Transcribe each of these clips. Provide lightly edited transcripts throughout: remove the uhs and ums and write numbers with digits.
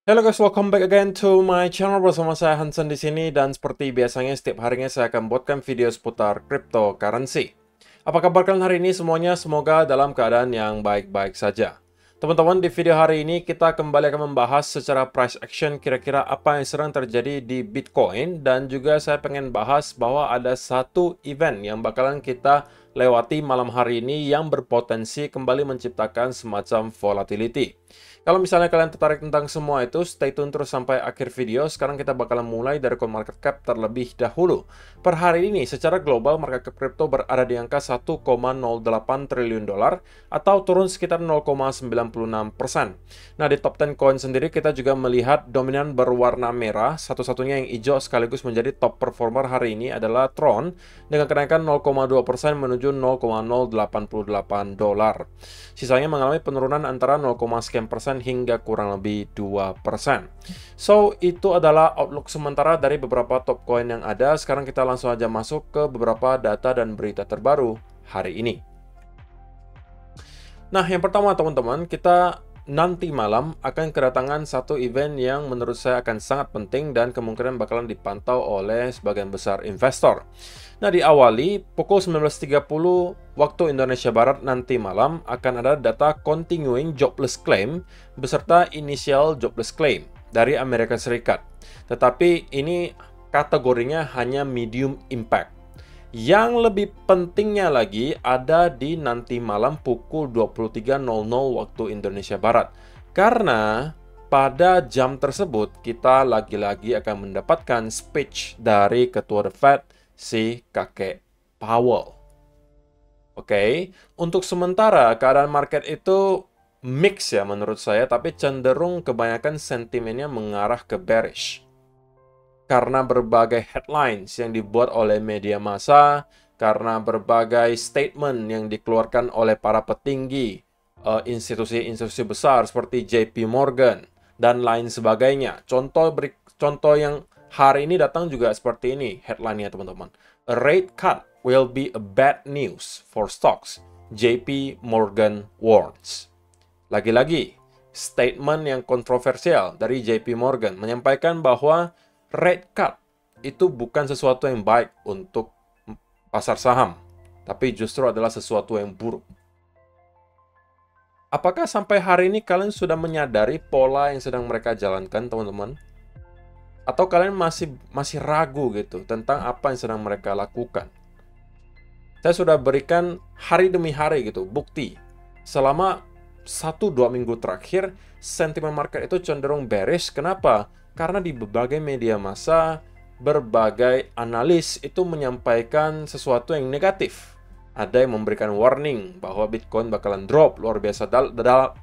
Halo guys, welcome back again to my channel. Bersama saya Hansen di sini, dan seperti biasanya setiap harinya saya akan buatkan video seputar cryptocurrency. Apa kabar kalian hari ini semuanya? Semoga dalam keadaan yang baik-baik saja. Teman-teman, di video hari ini kita kembali akan membahas secara price action kira-kira apa yang sedang terjadi di Bitcoin, dan juga saya pengen bahas bahwa ada satu event yang bakalan kita lewati malam hari ini yang berpotensi kembali menciptakan semacam volatility. Kalau misalnya kalian tertarik tentang semua itu, stay tune terus sampai akhir video. Sekarang kita bakalan mulai dari CoinMarketCap terlebih dahulu. Per hari ini, secara global, market cap crypto berada di angka 1,08 triliun dolar atau turun sekitar 0,96%. Nah, di top 10 coin sendiri kita juga melihat dominan berwarna merah. Satu-satunya yang hijau sekaligus menjadi top performer hari ini adalah Tron dengan kenaikan 0,2% menuju 0,088 dolar. Sisanya mengalami penurunan antara 0, sekian persen hingga kurang lebih 2%. So, itu adalah outlook sementara dari beberapa top coin yang ada. Sekarang kita langsung aja masuk ke beberapa data dan berita terbaru hari ini. Nah, yang pertama teman-teman, kita nanti malam akan kedatangan satu event yang menurut saya akan sangat penting dan kemungkinan bakalan dipantau oleh sebagian besar investor. Nah, diawali pukul 19.30 waktu Indonesia Barat nanti malam akan ada data continuing jobless claim beserta initial jobless claim dari Amerika Serikat. Tetapi ini kategorinya hanya medium impact. Yang lebih pentingnya lagi ada di nanti malam pukul 23.00 waktu Indonesia Barat. Karena pada jam tersebut kita lagi-lagi akan mendapatkan speech dari Ketua The Fed, si kakek Powell. Oke, untuk sementara keadaan market itu mix ya menurut saya, tapi cenderung kebanyakan sentimennya mengarah ke bearish. Karena berbagai headlines yang dibuat oleh media massa, karena berbagai statement yang dikeluarkan oleh para petinggi institusi-institusi besar seperti JP Morgan dan lain sebagainya. Contoh yang hari ini datang juga seperti ini headline-nya teman-teman. A rate cut will be a bad news for stocks, JP Morgan warns. Lagi-lagi, statement yang kontroversial dari JP Morgan menyampaikan bahwa rate cut itu bukan sesuatu yang baik untuk pasar saham, tapi justru adalah sesuatu yang buruk. Apakah sampai hari ini kalian sudah menyadari pola yang sedang mereka jalankan, teman-teman? Atau kalian masih ragu gitu tentang apa yang sedang mereka lakukan? Saya sudah berikan hari demi hari gitu bukti. Selama 1-2 minggu terakhir, sentimen market itu cenderung bearish. Kenapa? Karena di berbagai media massa, berbagai analis itu menyampaikan sesuatu yang negatif. Ada yang memberikan warning bahwa Bitcoin bakalan drop luar biasa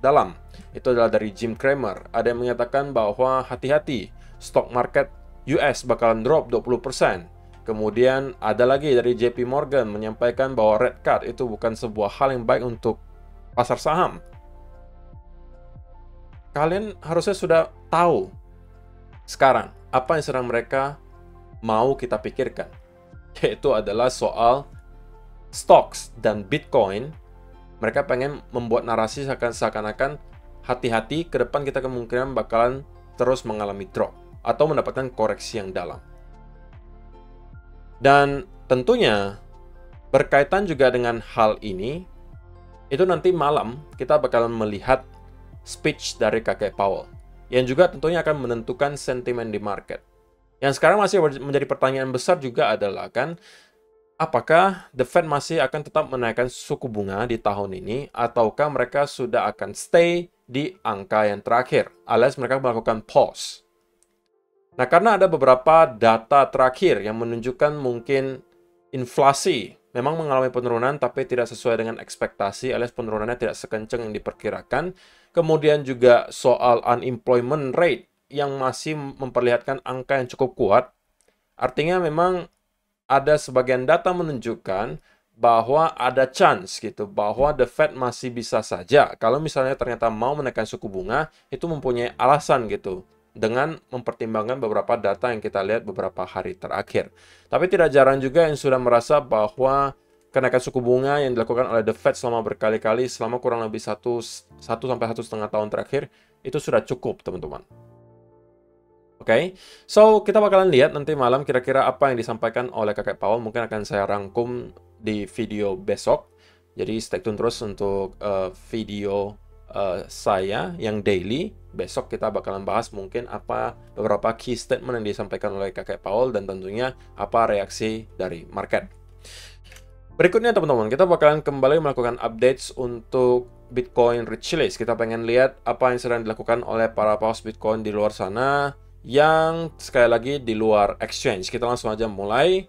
dalam. Itu adalah dari Jim Cramer. Ada yang menyatakan bahwa hati-hati, stock market US bakalan drop 20%. Kemudian ada lagi dari JP Morgan menyampaikan bahwa rate cut itu bukan sebuah hal yang baik untuk pasar saham. Kalian harusnya sudah tahu sekarang apa yang sedang mereka mau kita pikirkan, yaitu adalah soal stocks dan Bitcoin. Mereka pengen membuat narasi seakan-akan hati-hati, ke depan kita kemungkinan bakalan terus mengalami drop atau mendapatkan koreksi yang dalam. Dan tentunya berkaitan juga dengan hal ini, itu nanti malam kita bakalan melihat speech dari kakek Powell yang juga tentunya akan menentukan sentimen di market. Yang sekarang masih menjadi pertanyaan besar juga adalah kan, apakah The Fed masih akan tetap menaikkan suku bunga di tahun ini, ataukah mereka sudah akan stay di angka yang terakhir, alias mereka melakukan pause. Nah, karena ada beberapa data terakhir yang menunjukkan mungkin inflasi memang mengalami penurunan tapi tidak sesuai dengan ekspektasi, alias penurunannya tidak sekencang yang diperkirakan. Kemudian juga soal unemployment rate yang masih memperlihatkan angka yang cukup kuat. Artinya memang ada sebagian data menunjukkan bahwa ada chance gitu, bahwa The Fed masih bisa saja kalau misalnya ternyata mau menaikkan suku bunga, itu mempunyai alasan gitu, dengan mempertimbangkan beberapa data yang kita lihat beberapa hari terakhir. Tapi tidak jarang juga yang sudah merasa bahwa kenaikan suku bunga yang dilakukan oleh The Fed selama berkali-kali, selama kurang lebih 1 sampai 1,5 tahun terakhir, itu sudah cukup, teman-teman. Oke, so kita bakalan lihat nanti malam kira-kira apa yang disampaikan oleh Kakek Powell. Mungkin akan saya rangkum di video besok. Jadi stay tune terus untuk video saya yang daily. Besok kita bakalan bahas mungkin apa beberapa key statement yang disampaikan oleh Kakek Powell dan tentunya apa reaksi dari market. Berikutnya teman-teman, kita bakalan kembali melakukan updates untuk Bitcoin Rich List. Kita pengen lihat apa yang sedang dilakukan oleh para paus Bitcoin di luar sana yang sekali lagi di luar exchange. Kita langsung aja mulai.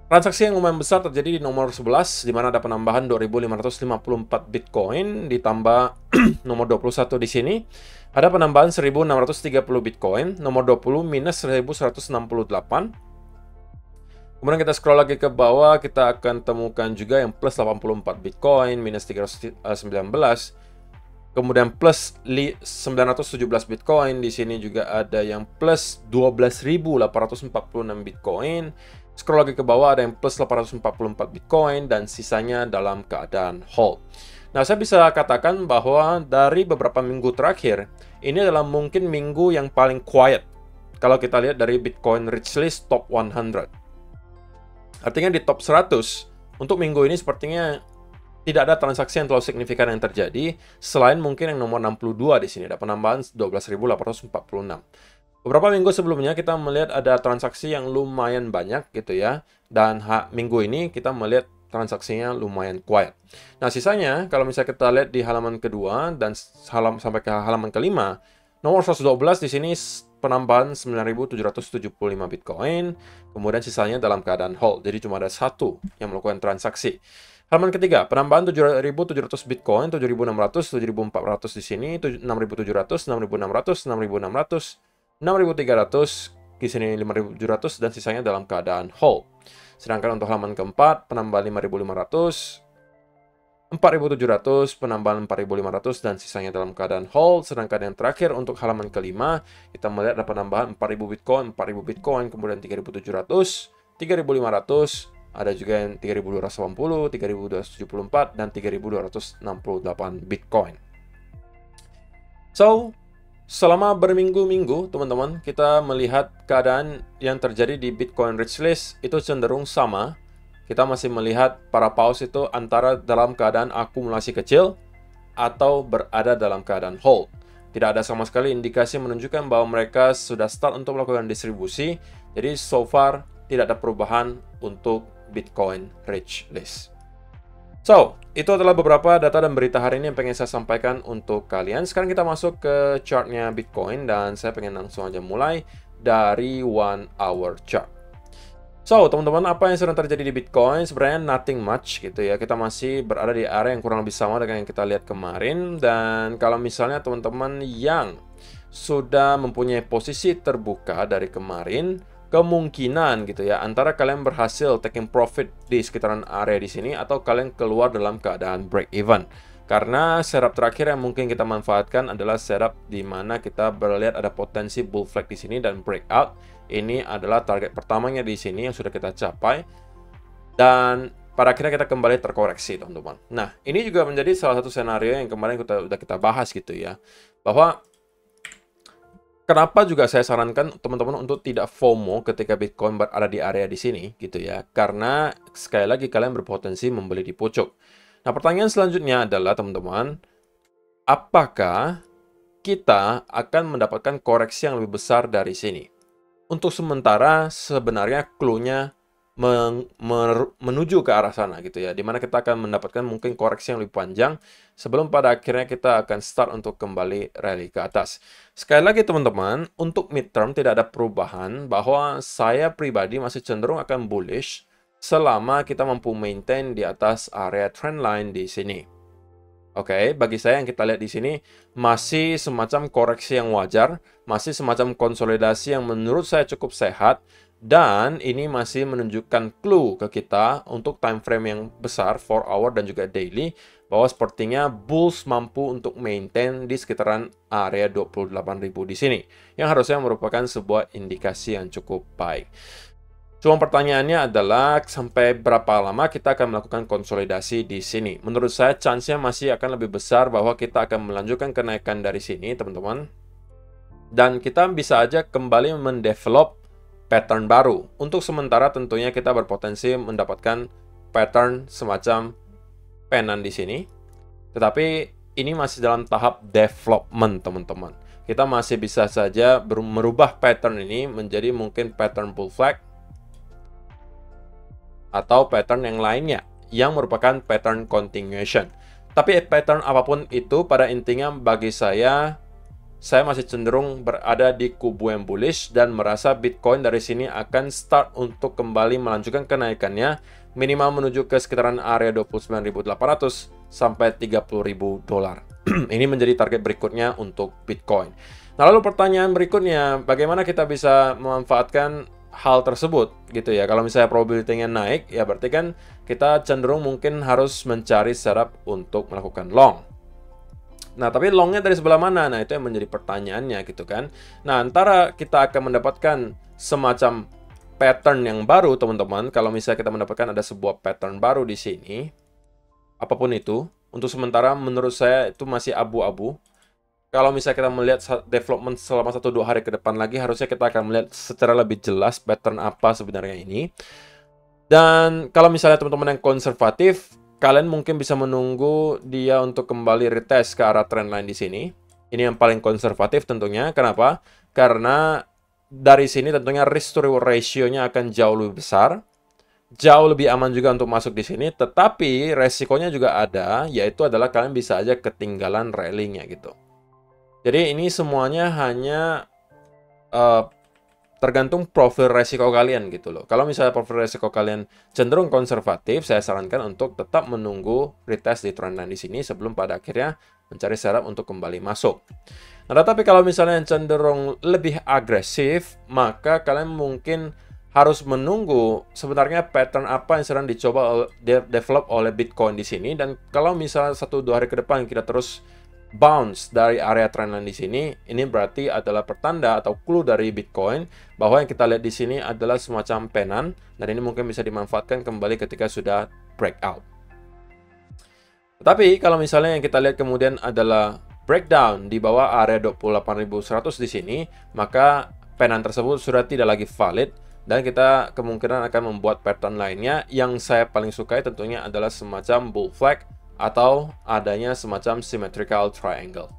Transaksi yang lumayan besar terjadi di nomor 11, di mana ada penambahan 2.554 Bitcoin, ditambah nomor 21 di sini. Ada penambahan 1.630 Bitcoin, nomor 20 minus 1.168. Kemudian kita scroll lagi ke bawah, kita akan temukan juga yang plus 84 Bitcoin, minus 319. Kemudian plus 917 Bitcoin, di sini juga ada yang plus 12.846 Bitcoin. Scroll lagi ke bawah ada yang plus 844 Bitcoin dan sisanya dalam keadaan hold. Nah, saya bisa katakan bahwa dari beberapa minggu terakhir, ini adalah mungkin minggu yang paling quiet. Kalau kita lihat dari Bitcoin Rich List Top 100. Artinya di top 100, untuk minggu ini sepertinya tidak ada transaksi yang terlalu signifikan yang terjadi, selain mungkin yang nomor 62 di sini, ada penambahan 12.846. Beberapa minggu sebelumnya kita melihat ada transaksi yang lumayan banyak gitu ya, dan minggu ini kita melihat transaksinya lumayan quiet. Nah, sisanya kalau misalnya kita lihat di halaman kedua dan sampai ke halaman kelima, nomor 112 di sini penambahan 9.775 Bitcoin, kemudian sisanya dalam keadaan hold, jadi cuma ada satu yang melakukan transaksi. Halaman ketiga, penambahan 7.700 Bitcoin, 7.600, 7.400 di sini, 6.700, 6.600, 6.600, 6.300, di sini 5.700, dan sisanya dalam keadaan hold. Sedangkan untuk halaman keempat, penambahan 5.500, 4.700, penambahan 4.500, dan sisanya dalam keadaan hold. Sedangkan yang terakhir untuk halaman kelima, kita melihat ada penambahan 4.000 Bitcoin, 4.000 Bitcoin, kemudian 3.700, 3.500, ada juga yang 3.280, 3.274, dan 3.268 Bitcoin. So, selama berminggu-minggu, teman-teman, kita melihat keadaan yang terjadi di Bitcoin Rich List itu cenderung sama. Kita masih melihat para paus itu antara dalam keadaan akumulasi kecil atau berada dalam keadaan hold. Tidak ada sama sekali indikasi menunjukkan bahwa mereka sudah start untuk melakukan distribusi. Jadi, so far, tidak ada perubahan untuk Bitcoin Rich List. So, itu adalah beberapa data dan berita hari ini yang pengen saya sampaikan untuk kalian. Sekarang kita masuk ke chartnya Bitcoin dan saya pengen langsung aja mulai dari 1 hour chart. So, teman-teman, apa yang sedang terjadi di Bitcoin? Sebenarnya nothing much gitu ya. Kita masih berada di area yang kurang lebih sama dengan yang kita lihat kemarin. Dan kalau misalnya teman-teman yang sudah mempunyai posisi terbuka dari kemarin, kemungkinan gitu ya, antara kalian berhasil taking profit di sekitaran area di sini atau kalian keluar dalam keadaan break even. Karena setup terakhir yang mungkin kita manfaatkan adalah setup di mana kita melihat ada potensi bull flag di sini dan breakout. Ini adalah target pertamanya di sini yang sudah kita capai. Dan pada akhirnya kita kembali terkoreksi, teman-teman. Nah, ini juga menjadi salah satu senario yang kemarin kita bahas gitu ya. Bahwa kenapa juga saya sarankan teman-teman untuk tidak FOMO ketika Bitcoin berada di area di sini gitu ya. Karena sekali lagi kalian berpotensi membeli di pucuk. Nah, pertanyaan selanjutnya adalah teman-teman, apakah kita akan mendapatkan koreksi yang lebih besar dari sini? Untuk sementara sebenarnya clue-nya menuju ke arah sana gitu ya, dimana kita akan mendapatkan mungkin koreksi yang lebih panjang sebelum pada akhirnya kita akan start untuk kembali rally ke atas. Sekali lagi teman-teman, untuk midterm tidak ada perubahan, bahwa saya pribadi masih cenderung akan bullish selama kita mampu maintain di atas area trendline di sini. Oke, bagi saya yang kita lihat di sini masih semacam koreksi yang wajar, masih semacam konsolidasi yang menurut saya cukup sehat, dan ini masih menunjukkan clue ke kita untuk time frame yang besar 4 hour dan juga daily, bahwa sepertinya bulls mampu untuk maintain di sekitaran area 28.000 di sini, yang harusnya merupakan sebuah indikasi yang cukup baik. Cuma pertanyaannya adalah sampai berapa lama kita akan melakukan konsolidasi di sini. Menurut saya chance-nya masih akan lebih besar bahwa kita akan melanjutkan kenaikan dari sini, teman-teman. Dan kita bisa aja kembali mendevelop pattern baru. Untuk sementara tentunya kita berpotensi mendapatkan pattern semacam penan di sini. Tetapi ini masih dalam tahap development, teman-teman. Kita masih bisa saja merubah pattern ini menjadi mungkin pattern bull flag atau pattern yang lainnya yang merupakan pattern continuation. Tapi pattern apapun itu pada intinya bagi saya masih cenderung berada di kubu yang bullish dan merasa Bitcoin dari sini akan start untuk kembali melanjutkan kenaikannya minimal menuju ke sekitaran area 29.800 sampai 30.000 dolar. Ini menjadi target berikutnya untuk Bitcoin. Nah, lalu pertanyaan berikutnya, bagaimana kita bisa memanfaatkan hal tersebut gitu ya? Kalau misalnya probability-nya naik, ya berarti kan kita cenderung mungkin harus mencari setup untuk melakukan long. Nah, tapi longnya dari sebelah mana? Nah, itu yang menjadi pertanyaannya gitu kan. Nah, antara kita akan mendapatkan semacam pattern yang baru, teman-teman. Kalau misalnya kita mendapatkan ada sebuah pattern baru di sini, apapun itu, untuk sementara menurut saya itu masih abu-abu. Kalau misalnya kita melihat development selama 1-2 hari ke depan lagi, harusnya kita akan melihat secara lebih jelas pattern apa sebenarnya ini. Dan kalau misalnya teman-teman yang konservatif, kalian mungkin bisa menunggu dia untuk kembali retest ke arah trendline di sini. Ini yang paling konservatif tentunya. Kenapa? Karena dari sini tentunya risk to reward ratio-nya akan jauh lebih besar. Jauh lebih aman juga untuk masuk di sini. Tetapi resikonya juga ada, yaitu adalah kalian bisa aja ketinggalan railing-nya gitu. Jadi ini semuanya hanya tergantung profil resiko kalian gitu loh. Kalau misalnya profil resiko kalian cenderung konservatif, saya sarankan untuk tetap menunggu retest di trendline di sini sebelum pada akhirnya mencari setup untuk kembali masuk. Nah, tetapi kalau misalnya yang cenderung lebih agresif, maka kalian mungkin harus menunggu sebenarnya pattern apa yang sedang dicoba develop oleh Bitcoin di sini. Dan kalau misalnya 1-2 hari ke depan kita terus bounce dari area trendline di sini, ini berarti adalah pertanda atau clue dari Bitcoin bahwa yang kita lihat di sini adalah semacam penan, dan ini mungkin bisa dimanfaatkan kembali ketika sudah breakout. Tetapi kalau misalnya yang kita lihat kemudian adalah breakdown di bawah area 28.100 di sini, maka penan tersebut sudah tidak lagi valid dan kita kemungkinan akan membuat pattern lainnya. Yang saya paling sukai tentunya adalah semacam bull flag atau adanya semacam symmetrical triangle.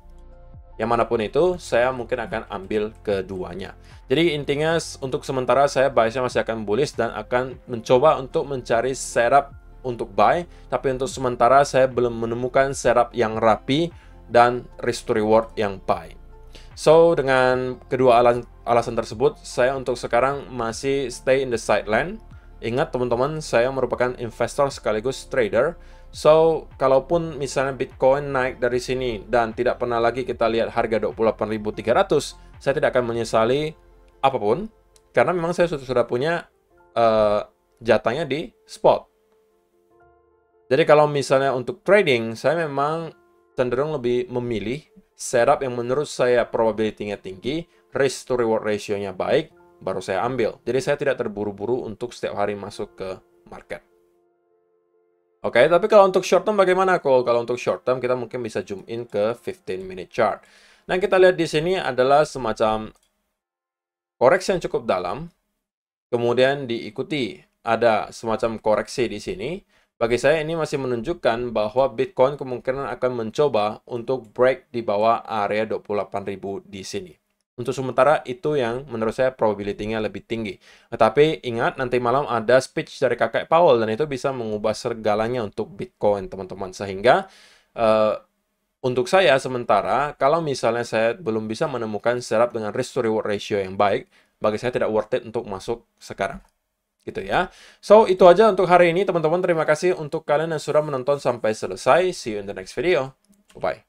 Yang manapun itu, saya mungkin akan ambil keduanya. Jadi intinya untuk sementara saya biasnya masih akan bullish dan akan mencoba untuk mencari setup untuk buy. Tapi untuk sementara saya belum menemukan setup yang rapi dan risk to reward yang buy. So, dengan kedua alasan tersebut, saya untuk sekarang masih stay in the sideline. Ingat teman-teman, saya merupakan investor sekaligus trader. So, kalaupun misalnya Bitcoin naik dari sini dan tidak pernah lagi kita lihat harga 28.300, saya tidak akan menyesali apapun, karena memang saya sudah punya jatahnya di spot. Jadi kalau misalnya untuk trading, saya memang cenderung lebih memilih setup yang menurut saya probability-nya tinggi, risk to reward ratio-nya baik, baru saya ambil. Jadi saya tidak terburu-buru untuk setiap hari masuk ke market. Oke, tapi kalau untuk short term bagaimana, Cole? Kalau untuk short term kita mungkin bisa zoom in ke 15-minute chart. Nah, kita lihat di sini adalah semacam koreksi yang cukup dalam. Kemudian diikuti ada semacam koreksi di sini. Bagi saya ini masih menunjukkan bahwa Bitcoin kemungkinan akan mencoba untuk break di bawah area 28.000 di sini. Untuk sementara itu yang menurut saya probability-nya lebih tinggi. Tetapi ingat nanti malam ada speech dari Kakek Powell dan itu bisa mengubah segalanya untuk Bitcoin, teman-teman. Sehingga untuk saya sementara kalau misalnya saya belum bisa menemukan setup dengan risk to reward ratio yang baik, bagi saya tidak worth it untuk masuk sekarang. Gitu ya. So, itu aja untuk hari ini, teman-teman. Terima kasih untuk kalian yang sudah menonton sampai selesai. See you in the next video. Bye-bye.